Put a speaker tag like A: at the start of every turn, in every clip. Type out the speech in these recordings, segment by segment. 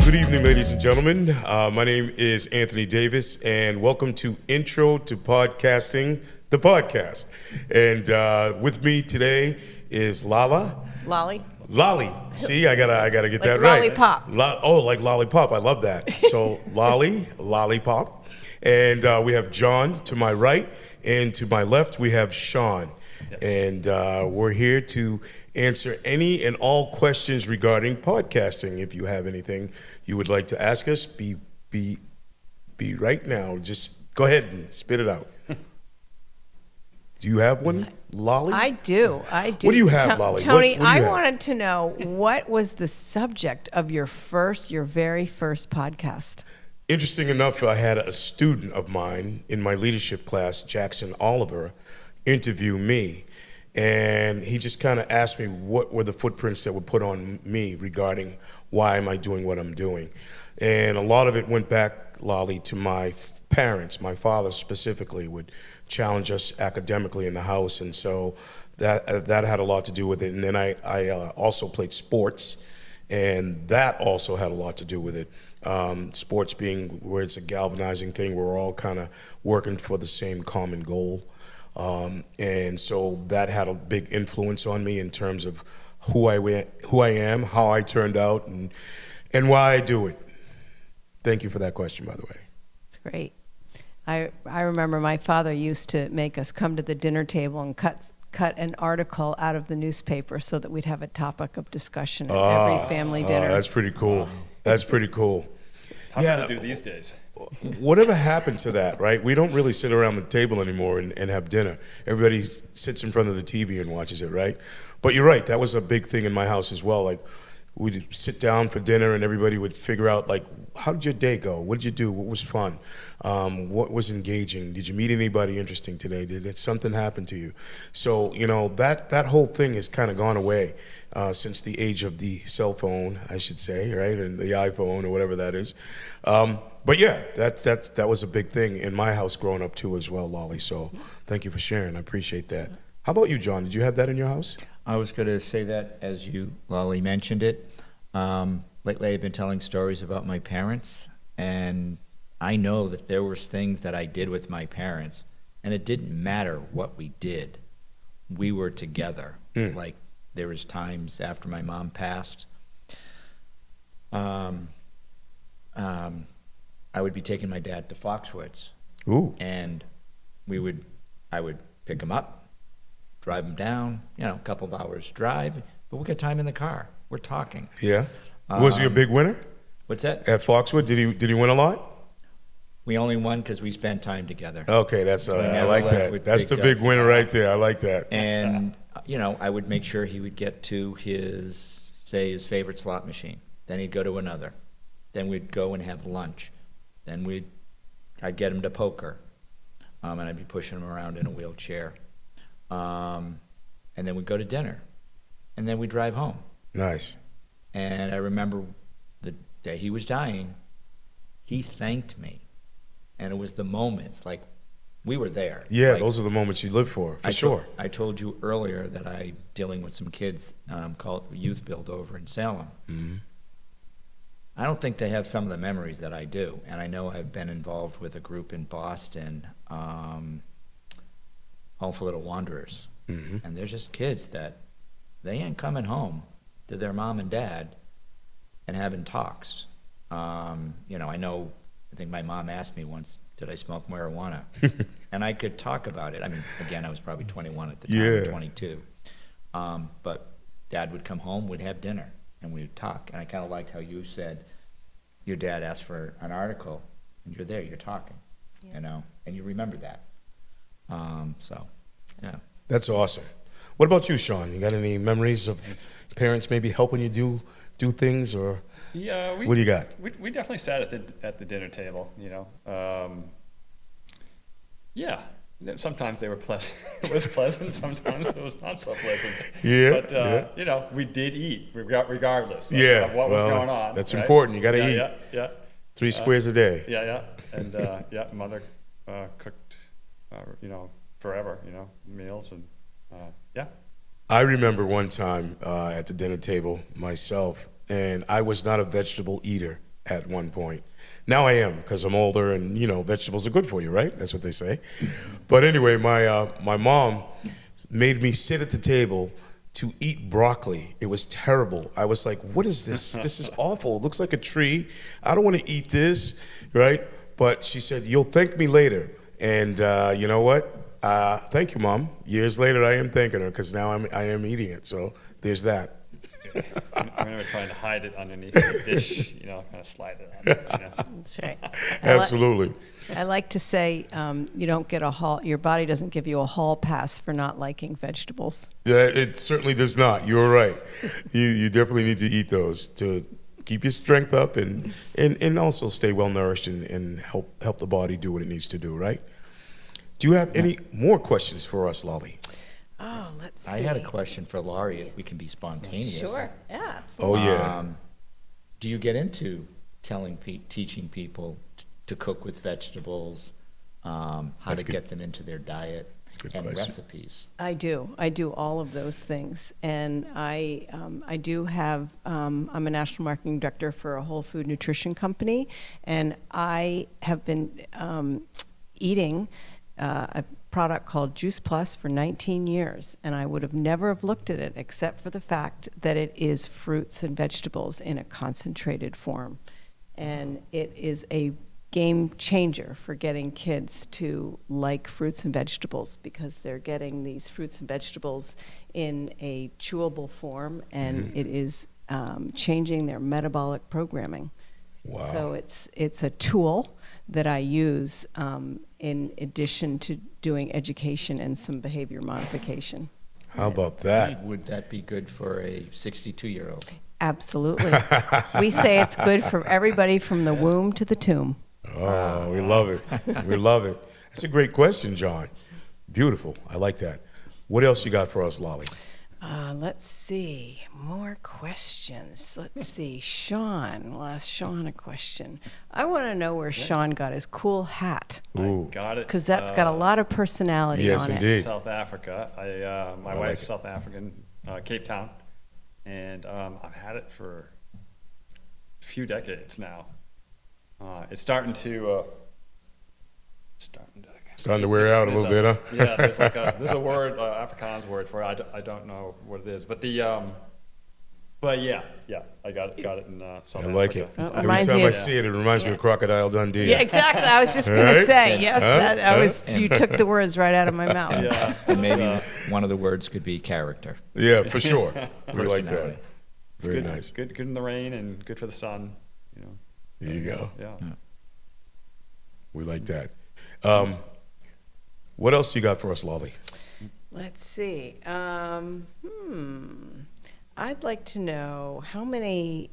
A: Good evening, ladies and gentlemen. My name is Anthony Davis, and welcome to Intro to Podcasting, the podcast. And with me today is Lolli. See, I gotta get that right.
B: Lollipop.
A: Like lollipop. I love that. So Lolli, lollipop, and we have John to my right, and to my left we have Sean. Yes. And we're here to answer any and all questions regarding podcasting. If you have anything you would like to ask us, be right now. Just go ahead and spit it out. Do you have one, Lolli?
B: I do.
A: What do you have, Lolli?
B: Tony,
A: what do you have?
B: wanted to know, what was the subject of your very first podcast?
A: Interesting enough, I had a student of mine in my leadership class, Jackson Oliver, interview me. And he just kind of asked me what were the footprints that were put on me regarding why am I doing what I'm doing. And a lot of it went back, Lolli, to my parents. My father specifically would challenge us academically in the house, and so that had a lot to do with it. And then I also played sports, and that also had a lot to do with it. Sports being where it's a galvanizing thing, we're all kind of working for the same common goal. And so that had a big influence on me in terms of who I am, how I turned out, and why I do it. Thank you for that question, by the way.
B: It's great. I remember my father used to make us come to the dinner table and cut an article out of the newspaper so that we'd have a topic of discussion at every family dinner.
A: That's pretty cool. That's pretty cool.
C: Tough to do these days.
A: Whatever happened to that, right? We don't really sit around the table anymore and have dinner. Everybody sits in front of the TV and watches it, right? But you're right, that was a big thing in my house as well. Like, we'd sit down for dinner and everybody would figure out, like, how did your day go? What did you do? What was fun? What was engaging? Did you meet anybody interesting today? Did something happen to you? So, you know, that whole thing has kind of gone away since the age of the cell phone, I should say, right? And the iPhone or whatever that is. But yeah, that was a big thing in my house growing up too as well, Lolli. So thank you for sharing. I appreciate that. How about you, John? Did you have that in your house?
D: I was going to say that as you, Lolli, mentioned it. Lately I've been telling stories about my parents, and I know that there was things that I did with my parents, and it didn't matter what we did. We were together. Like, there was times after my mom passed, I would be taking my dad to Foxwoods.
A: Ooh.
D: And I would pick him up, drive him down, a couple of hours drive, but we got time in the car. We're talking.
A: Yeah. Was he a big winner?
D: What's that?
A: At Foxwood, did he win a lot?
D: We only won because we spent time together.
A: Okay, that's I like that. That's the big winner right there. I like that.
D: And I would make sure he would get to his favorite slot machine. Then he'd go to another. Then we'd go and have lunch. Then I'd get him to poker, and I'd be pushing him around in a wheelchair. And then we'd go to dinner, and then we'd drive home.
A: Nice.
D: And I remember the day he was dying, he thanked me. And it was the moments, like, we were there.
A: Yeah,
D: like,
A: those are the moments you live for sure.
D: I told you earlier that I'm dealing with some kids called Youth Build over in Salem.
A: Mm-hmm.
D: I don't think they have some of the memories that I do. And I know I've been involved with a group in Boston, Home for Little Wanderers.
A: Mm-hmm.
D: And there's just kids that they ain't coming home to their mom and dad and having talks. I think my mom asked me once, did I smoke marijuana? And I could talk about it. I mean, again, I was probably 21 at the time, 22. But Dad would come home, we'd have dinner, and we'd talk. And I kind of liked how you said your dad asked for an article, and you're there, you're talking, and you remember that. Yeah.
A: That's awesome. What about you, Sean? You got any memories of parents maybe helping you do things, or what do you got?
C: We definitely sat at the dinner table. Yeah. Sometimes they were pleasant. It was pleasant. Sometimes it was not so pleasant.
A: Yeah.
C: But we did eat regardless of what was going on.
A: That's
C: right?
A: important. You got to eat.
C: Yeah.
A: 3 squares a day.
C: Yeah. And mother cooked, forever. Meals and yeah.
A: I remember one time at the dinner table myself, and I was not a vegetable eater at one point. Now I am, because I'm older, and vegetables are good for you, right? That's what they say. But anyway, my mom made me sit at the table to eat broccoli. It was terrible. I was like, what is this? This is awful. It looks like a tree. I don't want to eat this, right? But she said, you'll thank me later. And you know what? Thank you, Mom. Years later, I am thanking her, because now I am eating it. So there's that.
C: I remember trying to hide it underneath the dish, kind of slide it out.
B: That's right.
A: Absolutely.
B: I like to say you don't get a hall. Your body doesn't give you a hall pass for not liking vegetables.
A: Yeah, it certainly does not. You're right. You definitely need to eat those to keep your strength up and also stay well nourished and help the body do what it needs to do, right? Do you have any more questions for us, Lolli?
B: Oh, let's see.
D: I had a question for Laurie, if we can be spontaneous.
B: Sure. Yeah, absolutely.
A: Oh, yeah.
D: Do you get into teaching people to cook with vegetables, how
A: That's
D: to
A: good.
D: get them into their diet,
A: good
D: and
A: question.
D: recipes?
B: I do all of those things, and I do have. I'm a national marketing director for a whole food nutrition company, and I have been eating a product called Juice Plus for 19 years, and I would have never have looked at it except for the fact that it is fruits and vegetables in a concentrated form, and it is a game changer for getting kids to like fruits and vegetables, because they're getting these fruits and vegetables in a chewable form, and it is changing their metabolic programming.
A: Wow.
B: So it's a tool that I use in addition to doing education and some behavior modification.
A: How about that?
D: Would that be good for a 62-year-old?
B: Absolutely. We say it's good for everybody from the womb to the tomb.
A: Oh, we love it. We love it. That's a great question, John. Beautiful. I like that. What else you got for us, Lolli?
B: Let's see. More questions. Let's see. Sean. We'll ask Sean a question. I want to know where Sean got his cool hat,
A: Ooh.
C: Got it.
B: because that's got a lot of personality
A: Yes,
B: on it.
A: indeed.
C: South Africa. My
A: like
C: wife's
A: it.
C: South African, Cape Town, and I've had it for a few decades now. It's starting to
A: wear out a little bit, huh?
C: Yeah, there's a word, Afrikaans word for it. I don't know what it is, but yeah, I got it in South
A: I
C: Africa.
A: like it.
B: Well, it
A: Every
B: reminds
A: time
B: me
A: I
B: of-
A: see it, it reminds me of Crocodile Dundee.
B: Yeah, exactly. I was just going to
A: Right?
B: say, yes,
A: Huh?
B: you took the words right out of my mouth.
C: Yeah,
D: And maybe one of the words could be character.
A: Yeah, for sure. We like
D: Personality.
A: that.
C: it's
A: Very
C: good,
A: nice.
C: good in the rain and good for the sun.
A: There you go.
C: Yeah.
A: We like that. What else you got for us, Lolli?
B: Let's see. I'd like to know, how many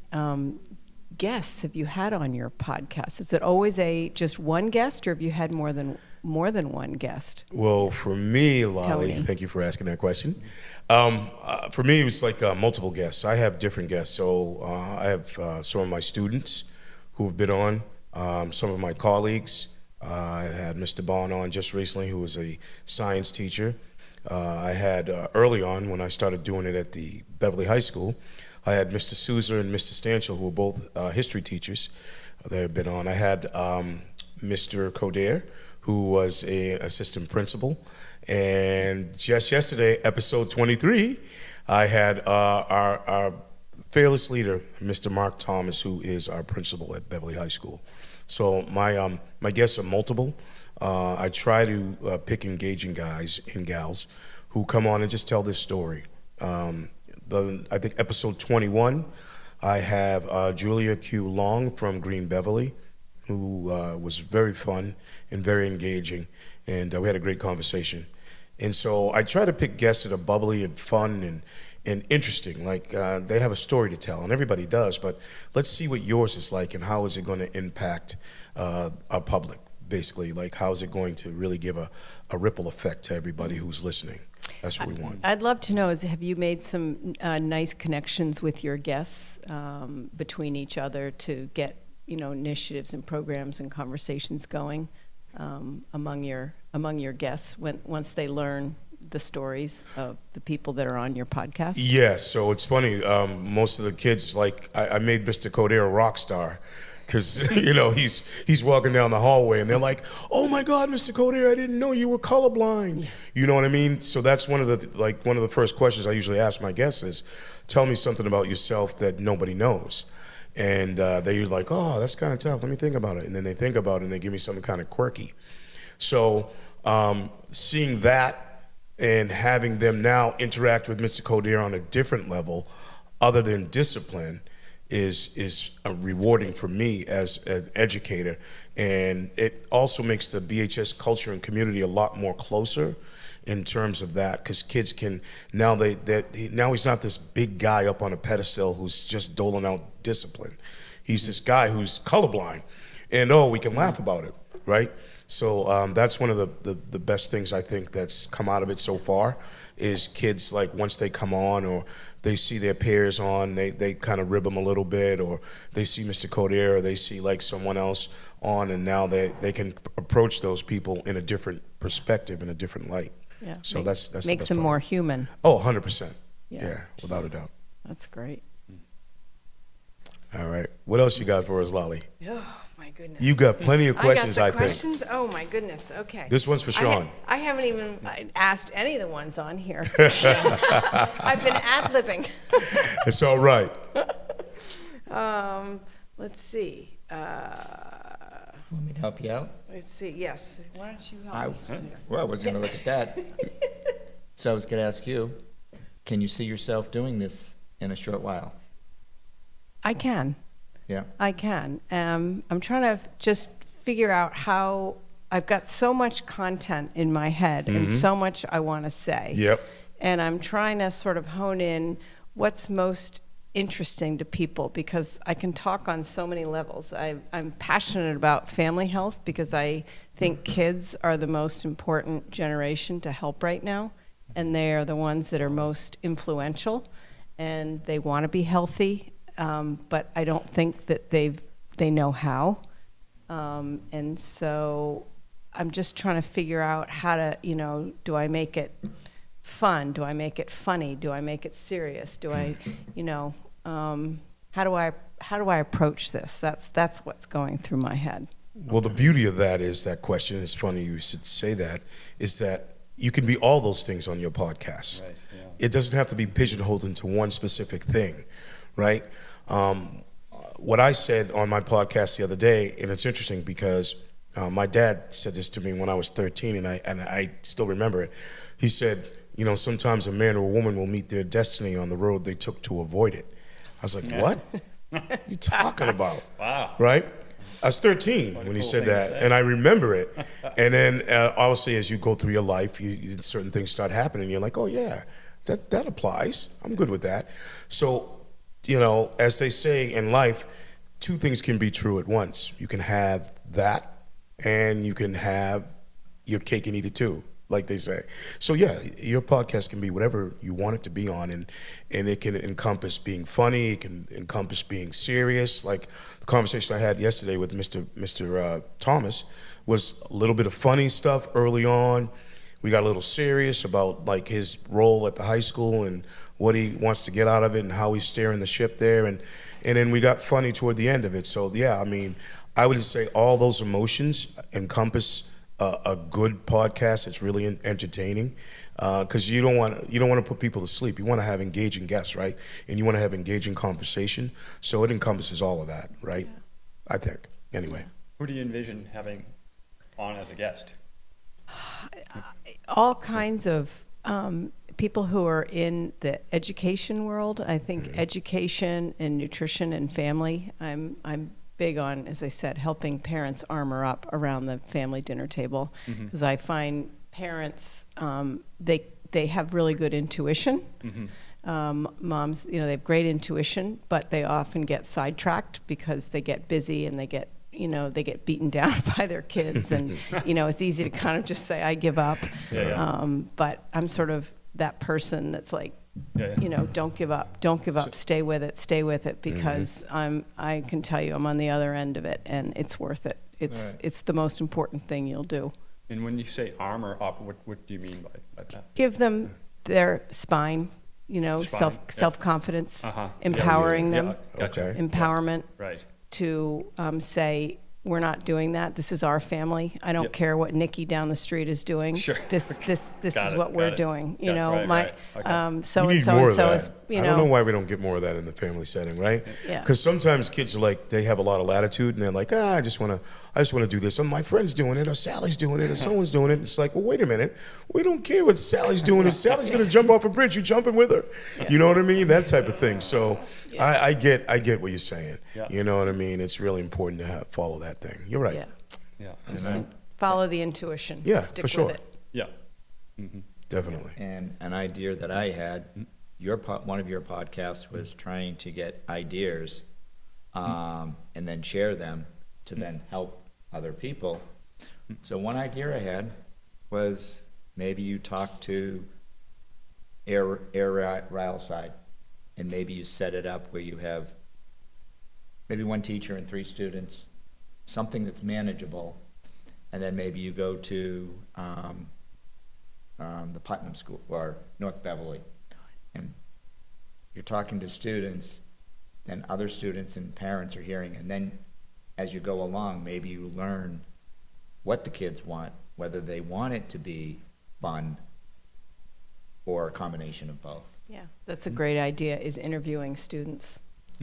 B: guests have you had on your podcast? Is it always just one guest, or have you had more than one guest?
A: Well, for me, Lolli,
B: me.
A: thank you for asking that question. For me, it was like multiple guests. I have different guests. So I have some of my students who have been on, some of my colleagues. I had Mr. Bond on just recently, who was a science teacher. I had early on, when I started doing it at the Beverly High School, I had Mr. Souza and Mr. Stanchel, who were both history teachers. They had been on. I had Mr. Coder, who was an assistant principal. And just yesterday, episode 23, I had our fearless leader, Mr. Mark Thomas, who is our principal at Beverly High School. So my guests are multiple. I try to pick engaging guys and gals who come on and just tell this story. I think episode 21, I have Julia Q. Long from Green Beverly, who was very fun and very engaging, and we had a great conversation. And so I try to pick guests that are bubbly and fun and interesting, like they have a story to tell, and everybody does, but let's see what yours is like and how is it going to impact our public, basically. Like, how is it going to really give a ripple effect to everybody who's listening? That's what we want.
B: I'd love to know, have you made some nice connections with your guests between each other to get initiatives and programs and conversations going among your guests once they learn the stories of the people that are on your podcast?
A: Yes, so it's funny. Most of the kids, like, I made Mr. Coder a rock star. because he's walking down the hallway and they're like, "Oh my God, Mr. Coder, I didn't know you were colorblind." You know what I mean? So that's one of the first questions I usually ask my guests is, "Tell me something about yourself that nobody knows." And they're like, "Oh, that's kind of tough. Let me think about it." And then they think about it and they give me something kind of quirky. So seeing that and having them now interact with Mr. Coder on a different level, other than discipline, is rewarding for me as an educator. And it also makes the BHS culture and community a lot more closer in terms of that, because kids can now now he's not this big guy up on a pedestal who's just doling out discipline. He's this guy who's colorblind, and we can laugh about it, right? So that's one of the best things I think that's come out of it so far, is kids, like, once they come on or they see their peers on, they kind of rib them a little bit, or they see Mr. Coder, or they see like someone else on, and now they can approach those people in a different perspective, in a different light.
B: Yeah.
A: So that's the
B: makes
A: best
B: them
A: part.
B: more human.
A: Oh, 100%.
B: Yeah.
A: Yeah, without a doubt.
B: That's great.
A: All right. What else you got for us, Lolli?
B: Oh my goodness.
A: You got plenty of questions,
B: I
A: I
B: got the
A: think.
B: questions. Oh my goodness. Okay.
A: This one's for Sean.
B: I haven't even asked any of the ones on here. I've been ad-libbing.
A: It's all right.
B: Let's see.
D: Want me to help you out?
B: Let's see. Yes. Why don't you help me?
D: Well, I wasn't going to look at that. So I was going to ask you, can you see yourself doing this in a short while?
B: I can.
D: Yeah.
B: I can. I'm trying to just figure out how. I've got so much content in my head and so much I want to say.
A: Yep.
B: And I'm trying to sort of hone in what's most interesting to people, because I can talk on so many levels. I'm passionate about family health because I think kids are the most important generation to help right now, and they are the ones that are most influential, and they want to be healthy, but I don't think that they know how. And so I'm just trying to figure out how to, do I make it fun? Do I make it funny? Do I make it serious? Do I, how do I approach this? That's what's going through my head.
A: Well, the beauty of that is, that question, it's funny you should say that, is that you can be all those things on your podcast.
C: Right, yeah.
A: It doesn't have to be pigeonholed into one specific thing, right? What I said on my podcast the other day, and it's interesting because my dad said this to me when I was 13, and I still remember it. He said, sometimes a man or a woman will meet their destiny on the road they took to avoid it. I was like, what? What are you talking about?
C: Wow.
A: Right? I was 13 when he said that, and I remember it. And then obviously as you go through your life, certain things start happening. You're like, oh yeah, that applies. I'm good with that. So, as they say in life, two things can be true at once. You can have that, and you can have your cake and eat it too, like they say. So yeah, your podcast can be whatever you want it to be on, and it can encompass being funny, it can encompass being serious. Like the conversation I had yesterday with Mr. Thomas was a little bit of funny stuff early on. We got a little serious about like his role at the high school and what he wants to get out of it and how he's steering the ship there, and then we got funny toward the end of it. So yeah, I mean, I would say all those emotions encompass a good podcast that's really entertaining, because you don't want to put people to sleep. You want to have engaging guests, right? And you want to have engaging conversation. So it encompasses all of that, right? Yeah. I think. Anyway.
C: Who do you envision having on as a guest?
B: All kinds of people who are in the education world. I think education and nutrition and family. I'm big on, as I said, helping parents armor up around the family dinner table, because I find parents, they have really good intuition. Moms, they have great intuition, but they often get sidetracked because they get busy and they get beaten down by their kids, and it's easy to kind of just say I give up. But I'm sort of that person that's like, don't give up, stay with it, because I can tell you I'm on the other end of it, and it's worth it. It's the most important thing you'll do.
C: And when you say armor up, what do you mean by that?
B: Give them their spine, self-confidence, empowering them,
C: Gotcha.
B: empowerment.
C: Right.
B: to say, we're not doing that. This is our family. I don't
C: Yep.
B: care what Nikki down the street is doing.
C: Sure.
B: This
C: Got
B: is
C: it,
B: what we're
C: got it.
B: doing. You
C: Yeah,
B: know,
C: right. Okay.
B: so
A: We
B: and
A: need
B: so
A: more
B: and
A: of
B: so
A: that.
B: is, you
A: I don't know
B: know.
A: why we don't get more of that in the family setting, right?
B: Yeah.
A: Because sometimes kids are like, they have a lot of latitude, and they're like, I just want to do this. And my friend's doing it, or Sally's doing it, or someone's doing it. It's like, well, wait a minute. We don't care what Sally's doing. If Sally's going to jump off a bridge, you jumping with her. You know what I mean? That type of thing. So I get what you're saying.
C: Yeah.
A: You know what I mean? It's really important to follow that thing. You're right.
B: Yeah.
C: Yeah.
D: And
B: Follow the intuition.
A: Yeah,
B: Stick
A: for sure.
B: with it.
C: Yeah.
A: Definitely.
D: And an idea that I had, one of your podcasts was trying to get ideas and then share them to then help other people. So one idea I had was maybe you talk to air rail side, and maybe you set it up where you have maybe one teacher and 3 students, something that's manageable, and then maybe you go to the Putnam School or North Beverly, and you're talking to students, then other students and parents are hearing, and then as you go along, maybe you learn what the kids want, whether they want it to be fun or a combination of both.
B: Yeah, that's a great idea, is interviewing students.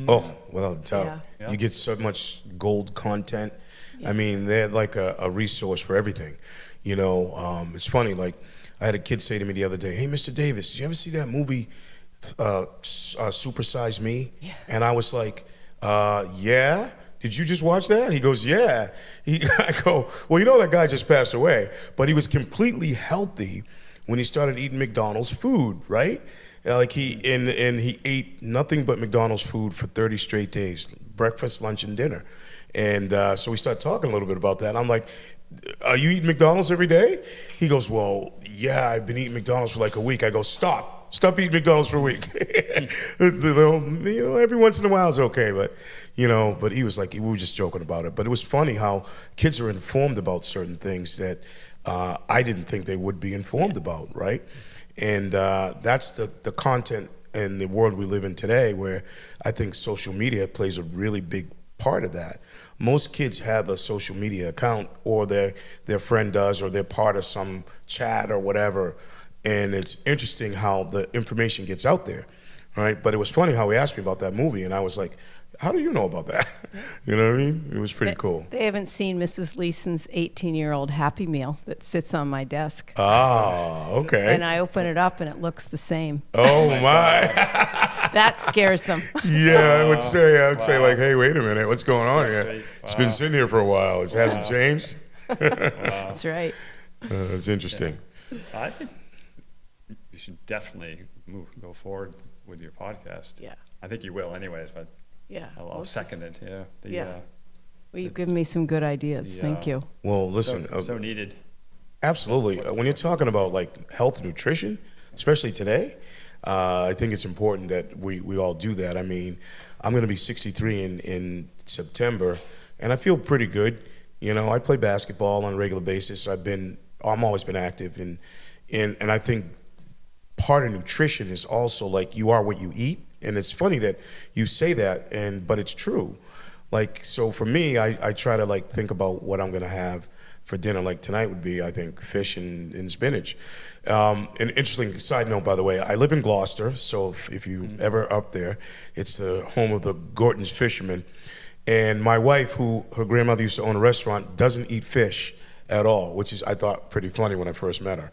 A: Oh, without a doubt.
B: Yeah.
A: You get so much gold content. I mean, they're like a resource for everything. You know, it's funny, like, I had a kid say to me the other day, hey, Mr. Davis, did you ever see that movie, Super Size Me?
B: Yeah.
A: And I was like, yeah. Did you just watch that? He goes, yeah. I go, well, you know that guy just passed away, but he was completely healthy when he started eating McDonald's food, right? Like he ate nothing but McDonald's food for 30 straight days, breakfast, lunch, and dinner. And so we started talking a little bit about that. And I'm like, are you eating McDonald's every day? He goes, well, yeah, I've been eating McDonald's for like a week. I go, stop eating McDonald's for a week. You know, every once in a while is okay, but he was like, we were just joking about it. But it was funny how kids are informed about certain things that I didn't think they would be informed about, right? And that's the content in the world we live in today, where I think social media plays a really big part of that. Most kids have a social media account, or their friend does, or they're part of some chat or whatever. And it's interesting how the information gets out there, right? But it was funny how he asked me about that movie, and I was like, how do you know about that? You know what I mean? It was pretty cool.
B: They haven't seen Mrs. Leeson's 18-year-old Happy Meal that sits on my desk.
A: Ah, okay.
B: And I open it up and it looks the same.
A: Oh my.
B: That scares them.
A: Yeah, I would say like, hey, wait a minute, what's going on here?
C: Straight.
A: It's been sitting here for a while. It hasn't changed.
B: That's right.
A: It's interesting.
C: I think you should definitely go forward with your podcast.
B: Yeah.
C: I think you will anyways, but
B: Yeah.
C: I'll second it. Yeah.
B: Yeah. Well, you've given me some good ideas. Thank you.
A: Well, listen,
C: So needed.
A: absolutely. When you're talking about like health and nutrition, especially today, I think it's important that we all do that. I mean, I'm going to be 63 in September, and I feel pretty good. You know, I play basketball on a regular basis. I'm always been active, and I think part of nutrition is also like you are what you eat. And it's funny that you say that, but it's true. Like, so for me, I try to like think about what I'm gonna have for dinner. Like tonight would be, I think, fish and spinach. An interesting side note, by the way, I live in Gloucester, so if you ever up there, it's the home of the Gorton's fishermen. And my wife, who her grandmother used to own a restaurant, doesn't eat fish at all, which is, I thought, pretty funny when I first met her.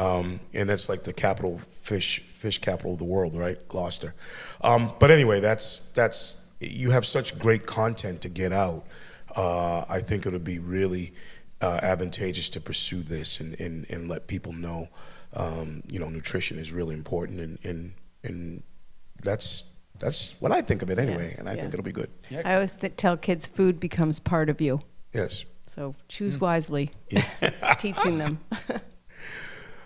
A: And that's like the capital fish capital of the world, right? Gloucester. But anyway, that's you have such great content to get out. I think it would be really advantageous to pursue this and let people know, nutrition is really important, and that's what I think of it anyway, and I think it'll be good.
B: I always tell kids food becomes part of you.
A: Yes.
B: So choose wisely, teaching them.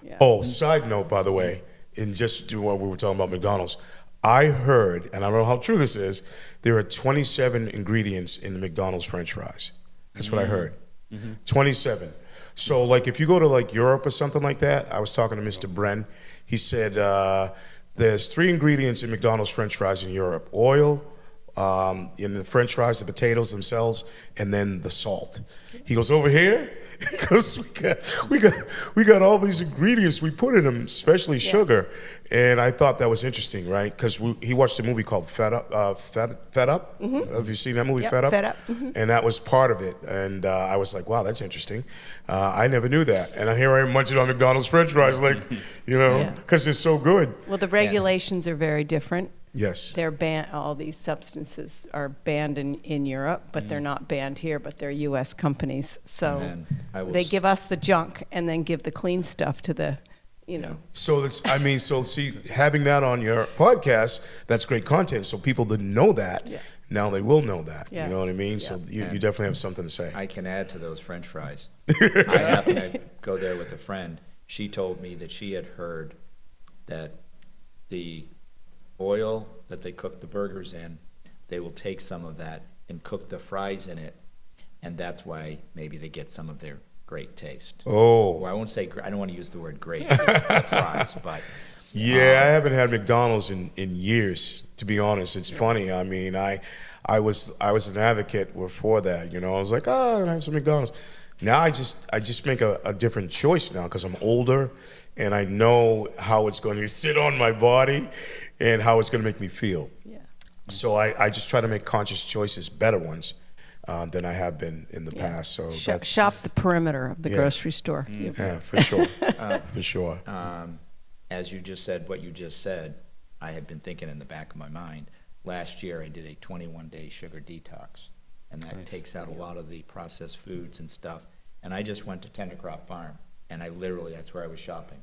B: Yeah.
A: Oh, side note, by the way, in just what we were talking about McDonald's, I heard, and I don't know how true this is, there are 27 ingredients in the McDonald's French fries. That's what I heard. 27. So, like, if you go to, like, Europe or something like that, I was talking to Mr. Bren. He said there's 3 ingredients in McDonald's French fries in Europe: oil, in the French fries, the potatoes themselves, and then the salt. He goes, over here? Because we got all these ingredients we put in them, especially sugar, and I thought that was interesting, right? Because he watched a movie called Fed Up. Have you seen that movie, Fed Up?
B: Fed Up.
A: And that was part of it, and I was like, wow, that's interesting. I never knew that, and here I am munching on McDonald's French fries, like, because they're so good.
B: Well, the regulations are very different.
A: Yes.
B: They're banned. All these substances are banned in Europe, but they're not banned here. But they're U.S. companies, so they give us the junk and then give the clean stuff to the,
A: So see, having that on your podcast, that's great content. So people didn't know that.
B: Yeah.
A: Now they will know that.
B: Yeah.
A: You know what I mean? So you definitely have something to say.
D: I can add to those French fries. I happened to go there with a friend. She told me that she had heard that the oil that they cook the burgers in, they will take some of that and cook the fries in it, and that's why maybe they get some of their great taste.
A: Oh.
D: Or I won't say, I don't want to use the word great fries, but
A: Yeah, I haven't had McDonald's in years, to be honest. It's funny. I mean, I was an advocate for that. I was like, I'm gonna have some McDonald's. Now I just make a different choice now because I'm older and I know how it's going to sit on my body and how it's going to make me feel.
B: Yeah.
A: So I just try to make conscious choices, better ones, than I have been in the past. So
B: Shop the perimeter of the grocery store.
A: Yeah, for sure. For sure.
D: as you just said, what you just said, I had been thinking in the back of my mind. Last year I did a 21-day sugar detox, and that takes out a lot of the processed foods and stuff. And I just went to Tender Crop Farm, and that's where I was shopping.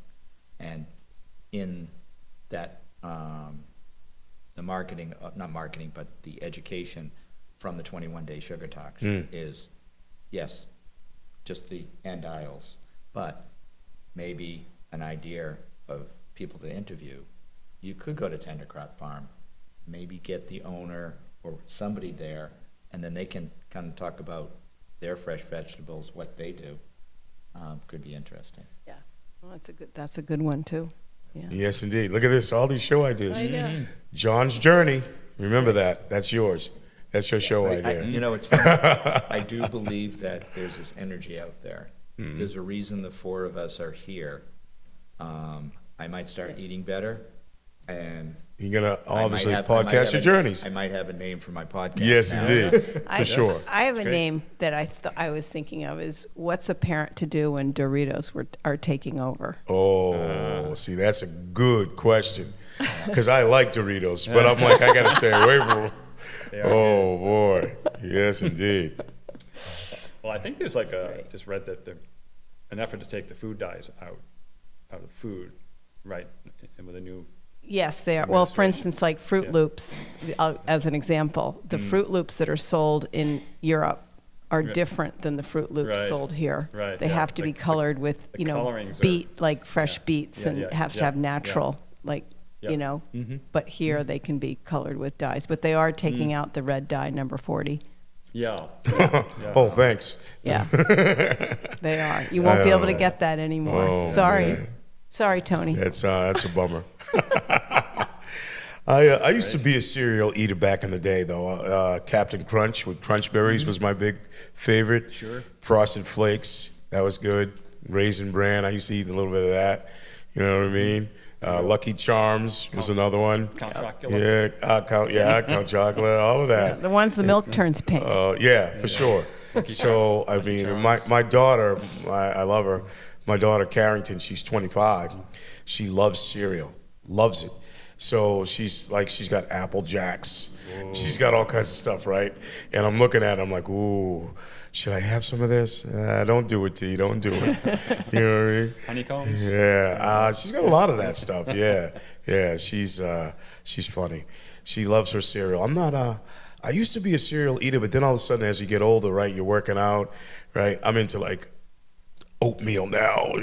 D: And in that, the marketing, not marketing, but the education from the 21-day sugar tox is, yes, just the end aisles, but maybe an idea of people to interview. You could go to Tender Crop Farm, maybe get the owner or somebody there, and then they can kind of talk about their fresh vegetables, what they do. Could be interesting.
B: Yeah, well, that's a good one too. Yeah.
A: Yes, indeed. Look at this, all these show ideas.
B: I know.
A: John's Journey. Remember that. That's yours. That's your show idea.
D: It's funny. I do believe that there's this energy out there. There's a reason the four of us are here. I might start eating better, and
A: You're going to
D: I might
A: obviously
D: have-
A: podcast your journeys.
D: I might have a name for my podcast.
A: Yes,
D: now.
A: indeed. For sure.
B: I have a
C: great.
B: name that I was thinking of is what's a parent to do when Doritos are taking over?
A: Oh, see, that's a good question. Because I like Doritos, but I'm like, I got to stay away from them.
C: They are
A: Oh, boy. Yes, indeed.
C: Well, I think there's just read that an effort to take the food dyes out of food, right? And with a new.
B: Yes, they are. Well, for
C: Administration.
B: instance, like Fruit Loops, as an example, the Fruit Loops that are sold in Europe are different than the Fruit Loops
C: Right.
B: sold here.
C: Right,
B: They
C: yeah.
B: have to be colored with,
C: the colorings are-
B: beet, like fresh beets,
C: Yeah,
B: and
C: yeah,
B: have to
C: yeah,
B: have
C: yeah.
B: natural, like,
C: Yeah.
B: But here they can be colored with dyes. But they are taking out the red dye, number 40.
C: Yeah.
A: Oh, thanks.
B: Yeah, they are. You won't be able to get that anymore.
A: Oh,
B: Sorry.
A: man.
B: Sorry, Tony.
A: That's a bummer. I used to be a cereal eater back in the day, though. Captain Crunch with Crunch Berries was my big favorite.
C: Sure.
A: Frosted Flakes, that was good. Raisin Bran, I used to eat a little bit of that. You know what I mean? Lucky Charms was another one.
C: Count Chocula.
A: Yeah, Count Chocolate, all of that.
B: The ones the milk turns pink.
A: Yeah, for sure. So, I mean, my daughter, I love her. My daughter, Carrington, she's 25. She loves cereal, loves it. So she's got Apple Jacks. Whoa. She's got all kinds of stuff, right? And I'm looking at it, I'm like, ooh, should I have some of this? Don't do it, T, don't do it. You know what I mean?
C: Honeycombs.
A: Yeah, she's got a lot of that stuff. Yeah, she's funny. She loves her cereal. I'm not I used to be a cereal eater, but then all of a sudden, as you get older, right, you're working out, right? I'm into like oatmeal now,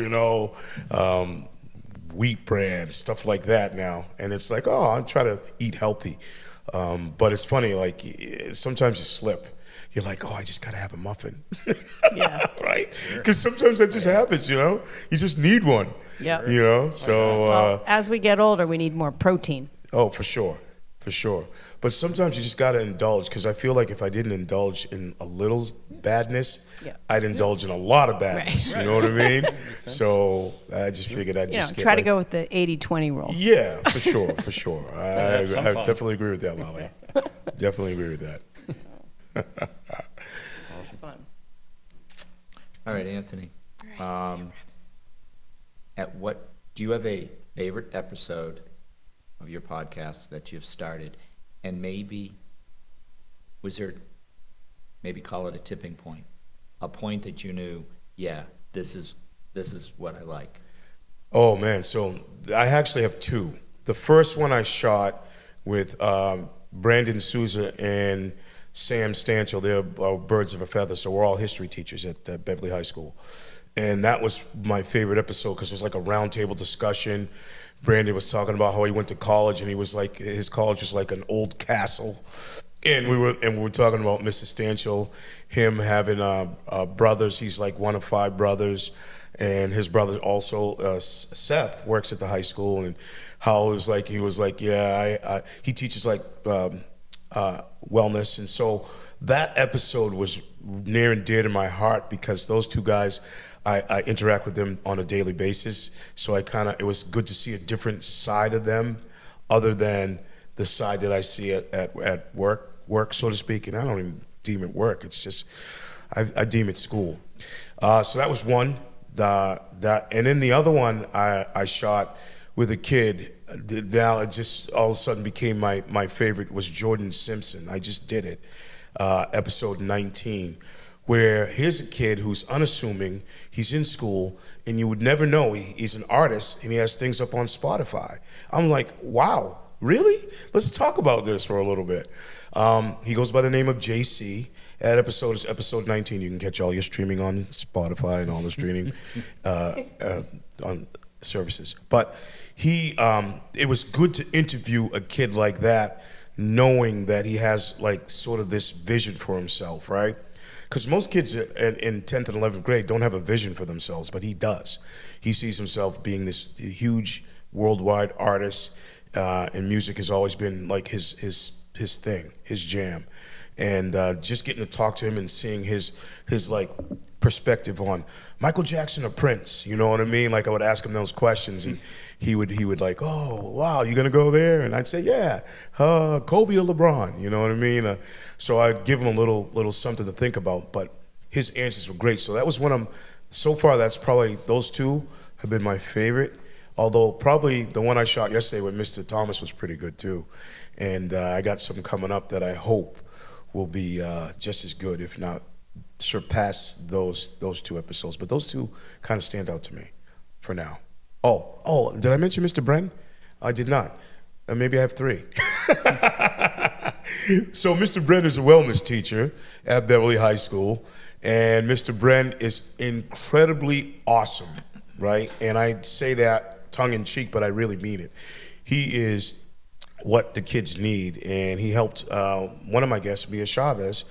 A: wheat bran, stuff like that now. And it's like, I'll try to eat healthy. But it's funny, like sometimes you slip. You're like, I just got to have a muffin.
B: Yeah.
A: Right? Because sometimes that just happens, You just need one.
B: Yeah.
A: So.
B: Well, as we get older, we need more protein.
A: Oh, for sure. for sure. But sometimes you just got to indulge, because I feel like if I didn't indulge in a little badness,
B: Yeah.
A: I'd indulge in a lot of badness.
B: Right.
A: You know what I mean? So I just figured I'd just
B: Try to go with the 80-20 rule.
A: Yeah, for sure, for sure. I
C: some fun.
A: definitely agree with that, Lolli. Definitely agree with that.
B: It's fun.
D: All right, Anthony. Do you have a favorite episode of your podcast that you've started, and maybe call it a tipping point, a point that you knew, yeah, this is what I like.
A: Oh man, so I actually have two. The first one I shot with Brandon Souza and Sam Stanchel. They're birds of a feather, so we're all history teachers at Beverly High School. And that was my favorite episode because it was like a roundtable discussion. Brandon was talking about how he went to college, and he was like, his college was like an old castle. And we were talking about Mr. Stanchel, him having brothers. He's like one of 5 brothers, and his brother also, Seth, works at the high school, and how it was like he was like, yeah, he teaches like wellness, and so that episode was near and dear to my heart because those two guys, I interact with them on a daily basis, so it was good to see a different side of them, other than the side that I see at work, so to speak. And I don't even deem it work; it's just I deem it school. So that was one. And then the other one I shot with a kid. Now it just all of a sudden became my favorite, was Jordan Simpson. I just did it, episode 19, where here's a kid who's unassuming, he's in school, and you would never know he's an artist, and he has things up on Spotify. I'm like, wow, really? Let's talk about this for a little bit. He goes by the name of JC. That episode is episode 19. You can catch all your streaming on Spotify and all the streaming on services. But it was good to interview a kid like that, knowing that he has like sort of this vision for himself, right? Because most kids in 10th and 11th grade don't have a vision for themselves, but he does. He sees himself being this huge worldwide artist, and music has always been like his thing, his jam. And just getting to talk to him and seeing his like perspective on Michael Jackson or Prince, you know what I mean? Like I would ask him those questions, and he would like, oh wow, you gonna go there? And I'd say, yeah, Kobe or LeBron, you know what I mean? So I'd give him a little something to think about, but his answers were great. So that was one of, so far that's probably, those two have been my favorite. Although probably the one I shot yesterday with Mr. Thomas was pretty good too. And I got something coming up that I hope will be just as good, if not surpass those 2 episodes. But those 2 kind of stand out to me for now. Oh, did I mention Mr. Bren? I did not. Maybe I have 3. So Mr. Bren is a wellness teacher at Beverly High School, and Mr. Bren is incredibly awesome, right? And I say that tongue-in-cheek, but I really mean it. He is what the kids need, and he helped one of my guests, Mia Chavez,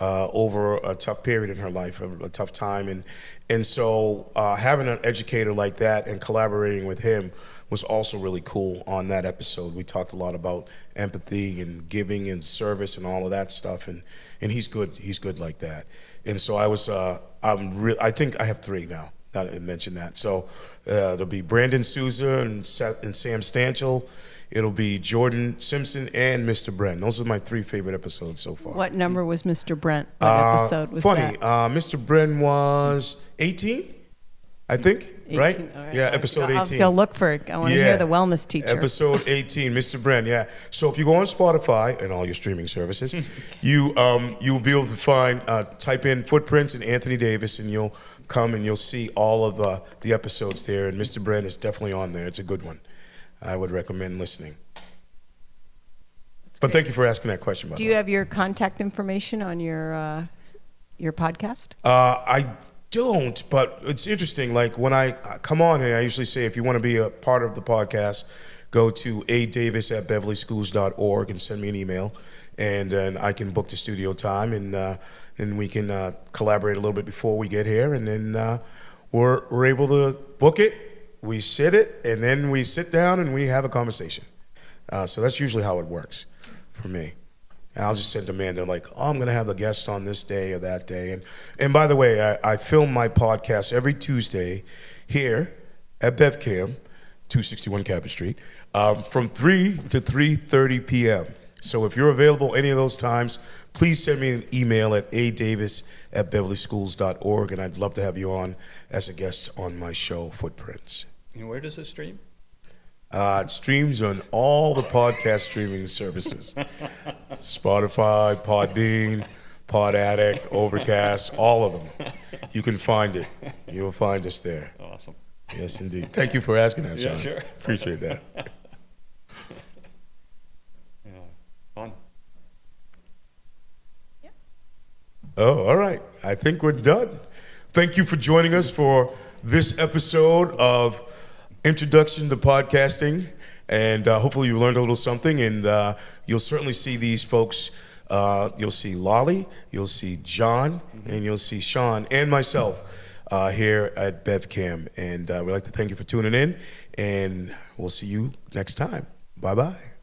A: over a tough period in her life, a tough time, and so having an educator like that and collaborating with him was also really cool on that episode. We talked a lot about empathy and giving and service and all of that stuff, and he's good like that. And so I think I have 3 now. Now that I mentioned that. So it'll be Brandon Souza and Sam Stanchel. It'll be Jordan Simpson and Mr. Brent. Those are my 3 favorite episodes so far.
B: What number was Mr. Brent? What episode was
A: funny,
B: that?
A: Mr. Brent was 18, I think,
B: 18,
A: right?
B: all right.
A: Yeah, episode 18.
B: I'll go look for it. I want to hear the wellness teacher.
A: Episode 18, Mr. Brent, yeah. So if you go on Spotify and all your streaming services, you'll be able to find, type in Footprints and Anthony Davis, and you'll come and you'll see all of the episodes there. And Mr. Brent is definitely on there. It's a good one. I would recommend listening. But thank you for asking that question.
B: Do you have your contact information on your podcast?
A: I don't, but it's interesting. Like when I come on here, I usually say, if you want to be a part of the podcast, go to adavis@beverlyschools.org and send me an email, and then I can book the studio time, and we can collaborate a little bit before we get here, and then we're able to book it. We sit it, and then we sit down and we have a conversation. So that's usually how it works. for me. And I'll just send Amanda like, oh, I'm going to have a guest on this day or that day. And by the way, I film my podcast every Tuesday here at BevCam, 261 Cabot Street, from 3 to 3:30 p.m. So if you're available any of those times, please send me an email at adavis@beverlyschools.org, and I'd love to have you on as a guest on my show, Footprints.
C: And where does it stream?
A: It streams on all the podcast streaming services. Spotify, Podbean, Pod Addict, Overcast, all of them. You can find it. You'll find us there.
C: Awesome.
A: Yes, indeed. Thank you for asking that, Sean.
C: Yeah, sure.
A: Appreciate that.
C: Yeah, fun.
A: Oh, all right. I think we're done. Thank you for joining us for this episode of Introduction to Podcasting. And hopefully you learned a little something. And you'll certainly see these folks. You'll see Lolli, you'll see John, and you'll see Sean and myself here at BevCam. And we'd like to thank you for tuning in. And we'll see you next time. Bye-bye.